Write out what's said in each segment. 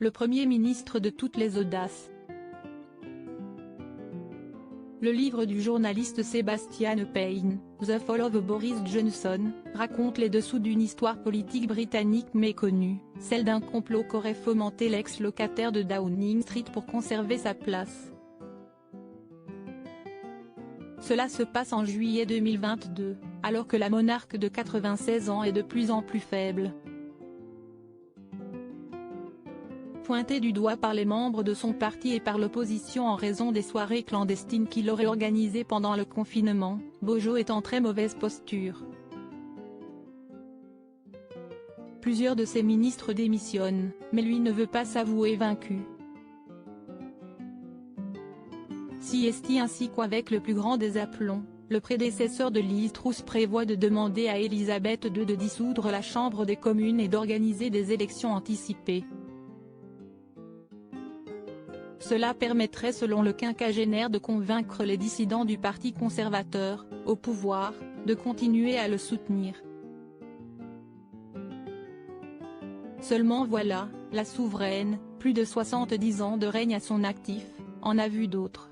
le Premier ministre de toutes les audaces. Le livre du journaliste Sebastian Payne, The Fall of Boris Johnson, raconte les dessous d'une histoire politique britannique méconnue, celle d'un complot qu'aurait fomenté l'ex-locataire de Downing Street pour conserver sa place. Cela se passe en juillet 2022, alors que la monarque de 96 ans est de plus en plus faible. Pointé du doigt par les membres de son parti et par l'opposition en raison des soirées clandestines qu'il aurait organisées pendant le confinement, Bojo est en très mauvaise posture. Plusieurs de ses ministres démissionnent, mais lui ne veut pas s'avouer vaincu. Si est ainsi qu'avec le plus grand des aplombs, le prédécesseur de Liz Truss prévoit de demander à Elisabeth II de dissoudre la Chambre des communes et d'organiser des élections anticipées. Cela permettrait selon le quinquagénaire de convaincre les dissidents du Parti conservateur, au pouvoir, de continuer à le soutenir. Seulement voilà, la souveraine, plus de 70 ans de règne à son actif, en a vu d'autres.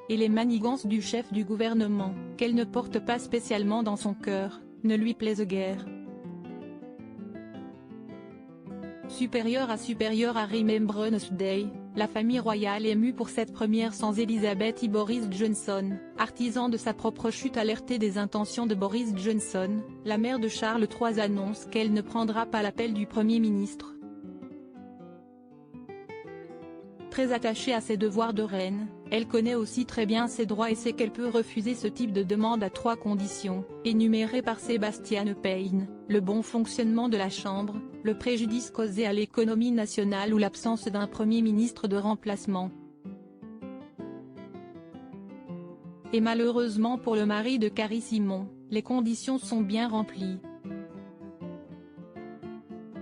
Et les manigances du chef du gouvernement, qu'elle ne porte pas spécialement dans son cœur, ne lui plaisent guère. Supérieure à Remembrance Day, la famille royale émue pour cette première sans Elisabeth et Boris Johnson, artisan de sa propre chute alerté des intentions de Boris Johnson, la mère de Charles III annonce qu'elle ne prendra pas l'appel du Premier ministre. Très attachée à ses devoirs de reine, elle connaît aussi très bien ses droits et sait qu'elle peut refuser ce type de demande à 3 conditions, énumérées par Sebastian Payne, le bon fonctionnement de la Chambre, le préjudice causé à l'économie nationale ou l'absence d'un Premier ministre de remplacement. Et malheureusement pour le mari de Carrie Simon, les conditions sont bien remplies.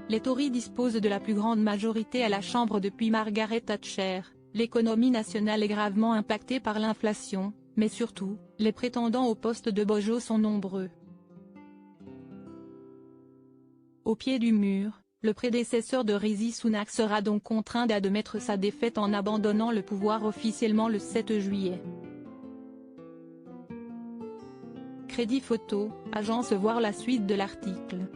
Les Tories disposent de la plus grande majorité à la Chambre depuis Margaret Thatcher, l'économie nationale est gravement impactée par l'inflation, mais surtout, les prétendants au poste de Bojo sont nombreux. Au pied du mur, le prédécesseur de Rishi Sunak sera donc contraint d'admettre sa défaite en abandonnant le pouvoir officiellement le 7 juillet. Crédit photo, agence voir la suite de l'article.